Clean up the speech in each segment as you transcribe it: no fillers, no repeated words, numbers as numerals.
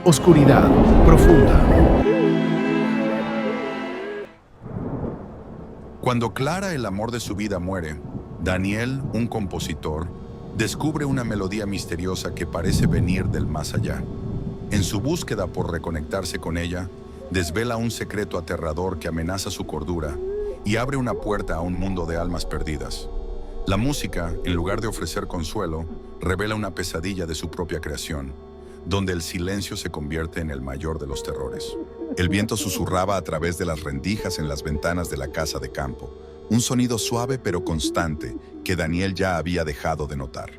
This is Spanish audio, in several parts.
Oscuridad profunda. Cuando Clara, el amor de su vida, muere, Daniel, un compositor, descubre una melodía misteriosa que parece venir del más allá. En su búsqueda por reconectarse con ella, desvela un secreto aterrador que amenaza su cordura y abre una puerta a un mundo de almas perdidas. La música, en lugar de ofrecer consuelo, revela una pesadilla de su propia creación, donde el silencio se convierte en el mayor de los terrores. El viento susurraba a través de las rendijas en las ventanas de la casa de campo, un sonido suave pero constante que Daniel ya había dejado de notar.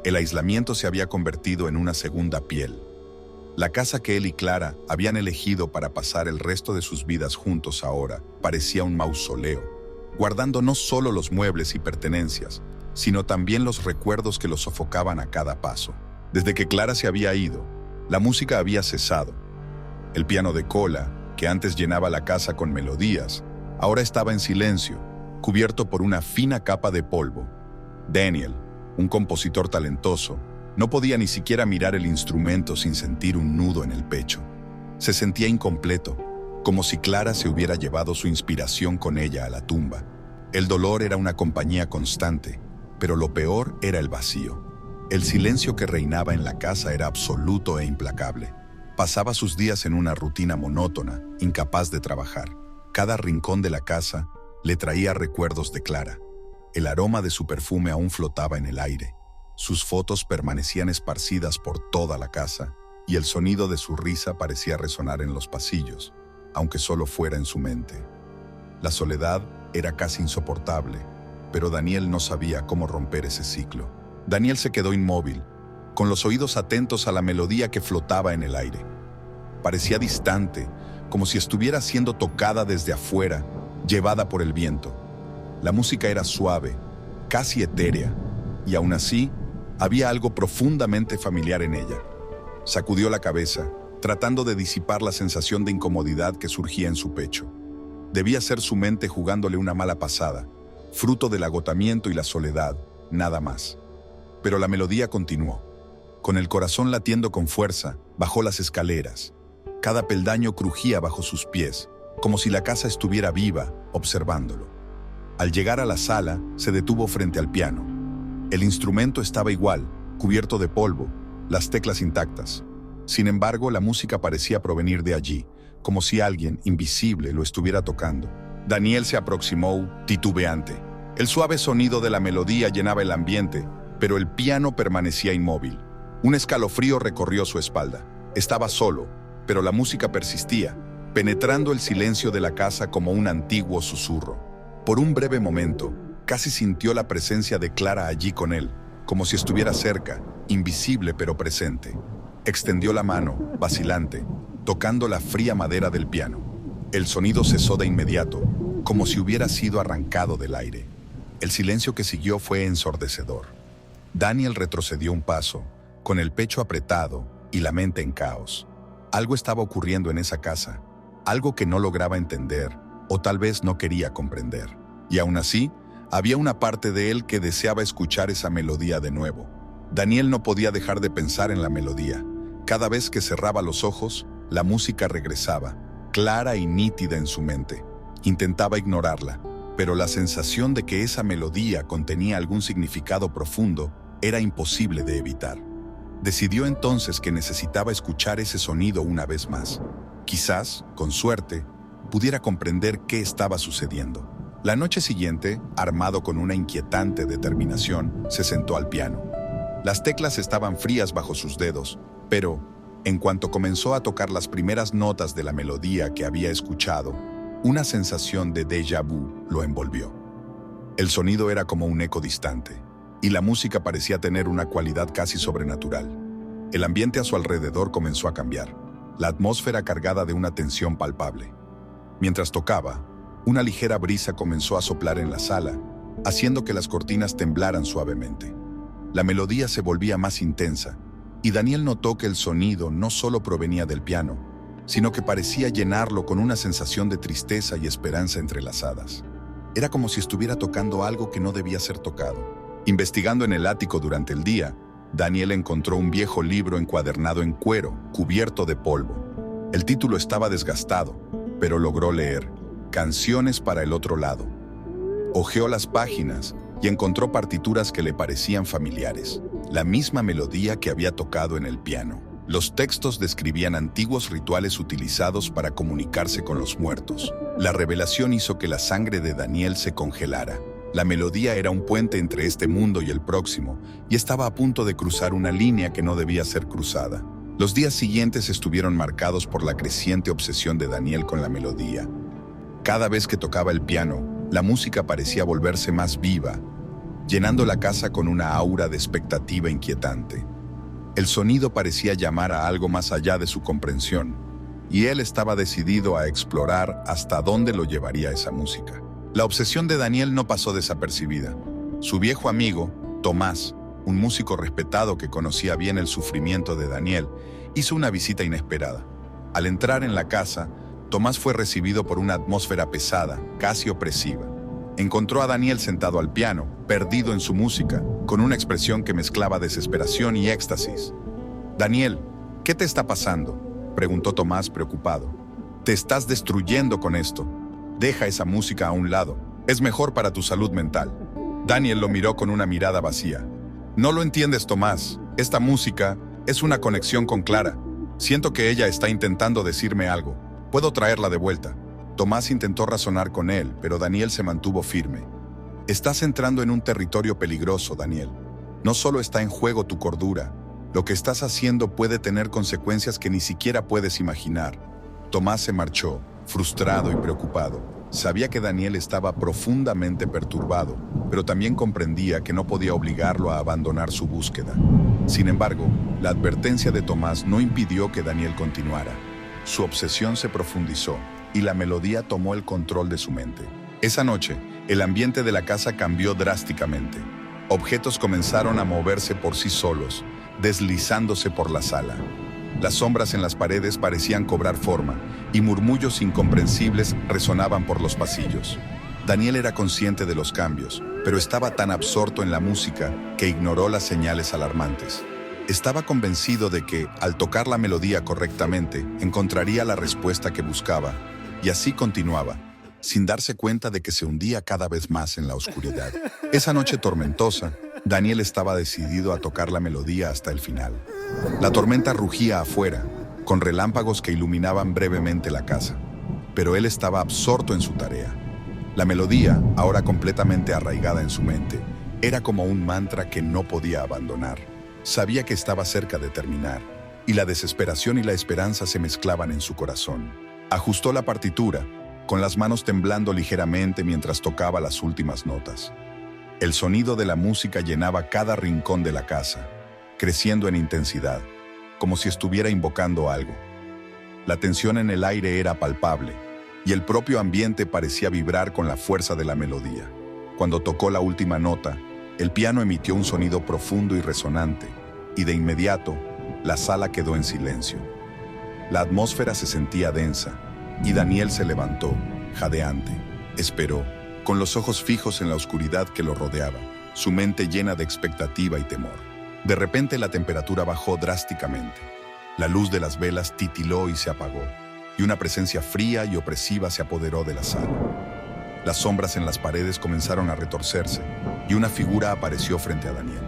El aislamiento se había convertido en una segunda piel. La casa que él y Clara habían elegido para pasar el resto de sus vidas juntos ahora parecía un mausoleo, guardando no solo los muebles y pertenencias, sino también los recuerdos que los sofocaban a cada paso. Desde que Clara se había ido, la música había cesado. El piano de cola, que antes llenaba la casa con melodías, ahora estaba en silencio, cubierto por una fina capa de polvo. Daniel, un compositor talentoso, no podía ni siquiera mirar el instrumento sin sentir un nudo en el pecho. Se sentía incompleto, como si Clara se hubiera llevado su inspiración con ella a la tumba. El dolor era una compañía constante, pero lo peor era el vacío. El silencio que reinaba en la casa era absoluto e implacable. Pasaba sus días en una rutina monótona, incapaz de trabajar. Cada rincón de la casa le traía recuerdos de Clara. El aroma de su perfume aún flotaba en el aire. Sus fotos permanecían esparcidas por toda la casa y el sonido de su risa parecía resonar en los pasillos, aunque solo fuera en su mente. La soledad era casi insoportable, pero Daniel no sabía cómo romper ese ciclo. Daniel se quedó inmóvil, con los oídos atentos a la melodía que flotaba en el aire. Parecía distante, como si estuviera siendo tocada desde afuera, llevada por el viento. La música era suave, casi etérea, y aún así, había algo profundamente familiar en ella. Sacudió la cabeza, tratando de disipar la sensación de incomodidad que surgía en su pecho. Debía ser su mente jugándole una mala pasada, fruto del agotamiento y la soledad, nada más. Pero la melodía continuó. Con el corazón latiendo con fuerza, bajó las escaleras. Cada peldaño crujía bajo sus pies, como si la casa estuviera viva, observándolo. Al llegar a la sala, se detuvo frente al piano. El instrumento estaba igual, cubierto de polvo, las teclas intactas. Sin embargo, la música parecía provenir de allí, como si alguien invisible lo estuviera tocando. Daniel se aproximó, titubeante. El suave sonido de la melodía llenaba el ambiente, pero el piano permanecía inmóvil. Un escalofrío recorrió su espalda. Estaba solo, pero la música persistía, penetrando el silencio de la casa como un antiguo susurro. Por un breve momento, casi sintió la presencia de Clara allí con él, como si estuviera cerca, invisible pero presente. Extendió la mano, vacilante, tocando la fría madera del piano. El sonido cesó de inmediato, como si hubiera sido arrancado del aire. El silencio que siguió fue ensordecedor. Daniel retrocedió un paso, con el pecho apretado y la mente en caos. Algo estaba ocurriendo en esa casa, algo que no lograba entender, o tal vez no quería comprender. Y aún así, había una parte de él que deseaba escuchar esa melodía de nuevo. Daniel no podía dejar de pensar en la melodía. Cada vez que cerraba los ojos, la música regresaba, clara y nítida en su mente. Intentaba ignorarla, pero la sensación de que esa melodía contenía algún significado profundo era imposible de evitar. Decidió entonces que necesitaba escuchar ese sonido una vez más. Quizás, con suerte, pudiera comprender qué estaba sucediendo. La noche siguiente, armado con una inquietante determinación, se sentó al piano. Las teclas estaban frías bajo sus dedos, pero, en cuanto comenzó a tocar las primeras notas de la melodía que había escuchado, una sensación de déjà vu lo envolvió. El sonido era como un eco distante, y la música parecía tener una cualidad casi sobrenatural. El ambiente a su alrededor comenzó a cambiar, la atmósfera cargada de una tensión palpable. Mientras tocaba, una ligera brisa comenzó a soplar en la sala, haciendo que las cortinas temblaran suavemente. La melodía se volvía más intensa, y Daniel notó que el sonido no solo provenía del piano, sino que parecía llenarlo con una sensación de tristeza y esperanza entrelazadas. Era como si estuviera tocando algo que no debía ser tocado. Investigando en el ático durante el día, Daniel encontró un viejo libro encuadernado en cuero, cubierto de polvo. El título estaba desgastado, pero logró leer Canciones para el otro lado. Hojeó las páginas y encontró partituras que le parecían familiares, la misma melodía que había tocado en el piano. Los textos describían antiguos rituales utilizados para comunicarse con los muertos. La revelación hizo que la sangre de Daniel se congelara. La melodía era un puente entre este mundo y el próximo, y estaba a punto de cruzar una línea que no debía ser cruzada. Los días siguientes estuvieron marcados por la creciente obsesión de Daniel con la melodía. Cada vez que tocaba el piano, la música parecía volverse más viva, llenando la casa con una aura de expectativa inquietante. El sonido parecía llamar a algo más allá de su comprensión, y él estaba decidido a explorar hasta dónde lo llevaría esa música. La obsesión de Daniel no pasó desapercibida. Su viejo amigo, Tomás, un músico respetado que conocía bien el sufrimiento de Daniel, hizo una visita inesperada. Al entrar en la casa, Tomás fue recibido por una atmósfera pesada, casi opresiva. Encontró a Daniel sentado al piano, perdido en su música, con una expresión que mezclaba desesperación y éxtasis. «Daniel, ¿qué te está pasando?», preguntó Tomás preocupado. «Te estás destruyendo con esto. Deja esa música a un lado. Es mejor para tu salud mental». Daniel lo miró con una mirada vacía. «No lo entiendes, Tomás. Esta música es una conexión con Clara. Siento que ella está intentando decirme algo. Puedo traerla de vuelta». Tomás intentó razonar con él, pero Daniel se mantuvo firme. «Estás entrando en un territorio peligroso, Daniel. No solo está en juego tu cordura. Lo que estás haciendo puede tener consecuencias que ni siquiera puedes imaginar». Tomás se marchó, frustrado y preocupado. Sabía que Daniel estaba profundamente perturbado, pero también comprendía que no podía obligarlo a abandonar su búsqueda. Sin embargo, la advertencia de Tomás no impidió que Daniel continuara. Su obsesión se profundizó y la melodía tomó el control de su mente. Esa noche, el ambiente de la casa cambió drásticamente. Objetos comenzaron a moverse por sí solos, deslizándose por la sala. Las sombras en las paredes parecían cobrar forma y murmullos incomprensibles resonaban por los pasillos. Daniel era consciente de los cambios, pero estaba tan absorto en la música que ignoró las señales alarmantes. Estaba convencido de que, al tocar la melodía correctamente, encontraría la respuesta que buscaba, y así continuaba, sin darse cuenta de que se hundía cada vez más en la oscuridad. Esa noche tormentosa, Daniel estaba decidido a tocar la melodía hasta el final. La tormenta rugía afuera, con relámpagos que iluminaban brevemente la casa, pero él estaba absorto en su tarea. La melodía, ahora completamente arraigada en su mente, era como un mantra que no podía abandonar. Sabía que estaba cerca de terminar, y la desesperación y la esperanza se mezclaban en su corazón. Ajustó la partitura, con las manos temblando ligeramente mientras tocaba las últimas notas. El sonido de la música llenaba cada rincón de la casa, creciendo en intensidad, como si estuviera invocando algo. La tensión en el aire era palpable, y el propio ambiente parecía vibrar con la fuerza de la melodía. Cuando tocó la última nota, el piano emitió un sonido profundo y resonante, y de inmediato, la sala quedó en silencio. La atmósfera se sentía densa, y Daniel se levantó, jadeante. Esperó, con los ojos fijos en la oscuridad que lo rodeaba, su mente llena de expectativa y temor. De repente la temperatura bajó drásticamente. La luz de las velas titiló y se apagó, y una presencia fría y opresiva se apoderó de la sala. Las sombras en las paredes comenzaron a retorcerse, y una figura apareció frente a Daniel.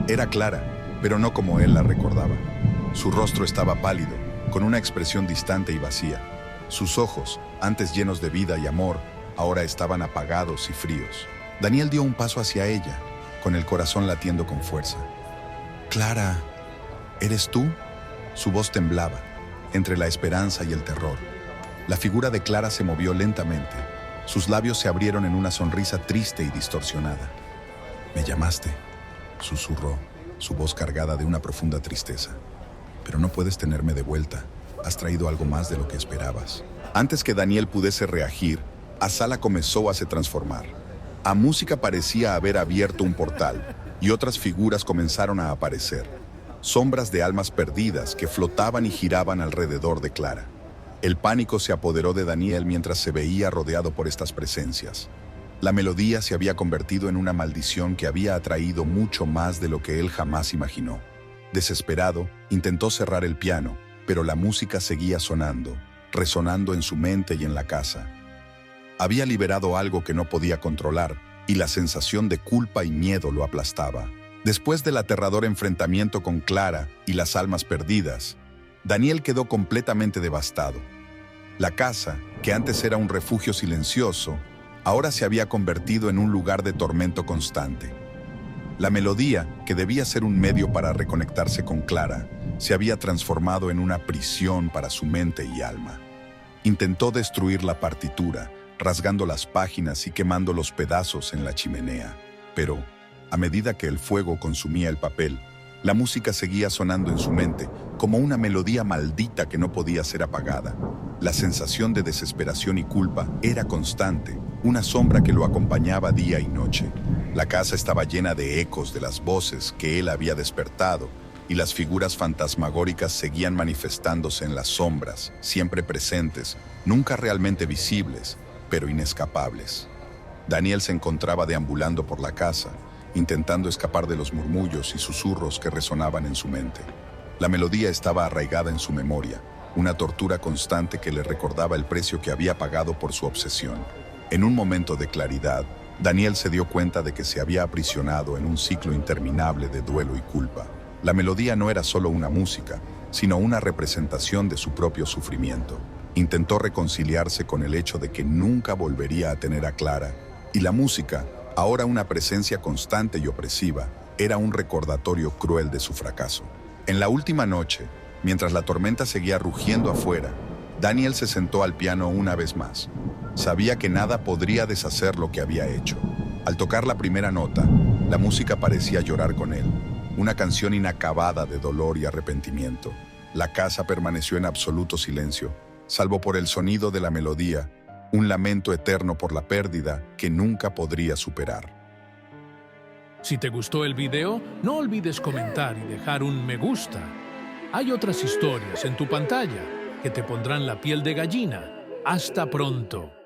Era Clara, pero no como él la recordaba. Su rostro estaba pálido, con una expresión distante y vacía. Sus ojos, antes llenos de vida y amor, ahora estaban apagados y fríos. Daniel dio un paso hacia ella, con el corazón latiendo con fuerza. «Clara, ¿eres tú?». Su voz temblaba, entre la esperanza y el terror. La figura de Clara se movió lentamente. Sus labios se abrieron en una sonrisa triste y distorsionada. «¿Me llamaste?», susurró, su voz cargada de una profunda tristeza. «Pero no puedes tenerme de vuelta. Has traído algo más de lo que esperabas». Antes que Daniel pudiese reagir, Asala comenzó a se transformar. A música parecía haber abierto un portal, y otras figuras comenzaron a aparecer. Sombras de almas perdidas que flotaban y giraban alrededor de Clara. El pánico se apoderó de Daniel mientras se veía rodeado por estas presencias. La melodía se había convertido en una maldición que había atraído mucho más de lo que él jamás imaginó. Desesperado, intentó cerrar el piano, pero la música seguía sonando, resonando en su mente y en la casa. Había liberado algo que no podía controlar, y la sensación de culpa y miedo lo aplastaba. Después del aterrador enfrentamiento con Clara y las almas perdidas, Daniel quedó completamente devastado. La casa, que antes era un refugio silencioso, ahora se había convertido en un lugar de tormento constante. La melodía, que debía ser un medio para reconectarse con Clara, se había transformado en una prisión para su mente y alma. Intentó destruir la partitura, rasgando las páginas y quemando los pedazos en la chimenea. Pero, a medida que el fuego consumía el papel, la música seguía sonando en su mente, como una melodía maldita que no podía ser apagada. La sensación de desesperación y culpa era constante, una sombra que lo acompañaba día y noche. La casa estaba llena de ecos de las voces que él había despertado, y las figuras fantasmagóricas seguían manifestándose en las sombras, siempre presentes, nunca realmente visibles, pero inescapables. Daniel se encontraba deambulando por la casa, intentando escapar de los murmullos y susurros que resonaban en su mente. La melodía estaba arraigada en su memoria, una tortura constante que le recordaba el precio que había pagado por su obsesión. En un momento de claridad, Daniel se dio cuenta de que se había aprisionado en un ciclo interminable de duelo y culpa. La melodía no era solo una música, sino una representación de su propio sufrimiento. Intentó reconciliarse con el hecho de que nunca volvería a tener a Clara, y la música, ahora una presencia constante y opresiva, era un recordatorio cruel de su fracaso. En la última noche, mientras la tormenta seguía rugiendo afuera, Daniel se sentó al piano una vez más. Sabía que nada podría deshacer lo que había hecho. Al tocar la primera nota, la música parecía llorar con él, una canción inacabada de dolor y arrepentimiento. La casa permaneció en absoluto silencio, salvo por el sonido de la melodía, un lamento eterno por la pérdida que nunca podría superar. Si te gustó el video, no olvides comentar y dejar un me gusta. Hay otras historias en tu pantalla que te pondrán la piel de gallina. Hasta pronto.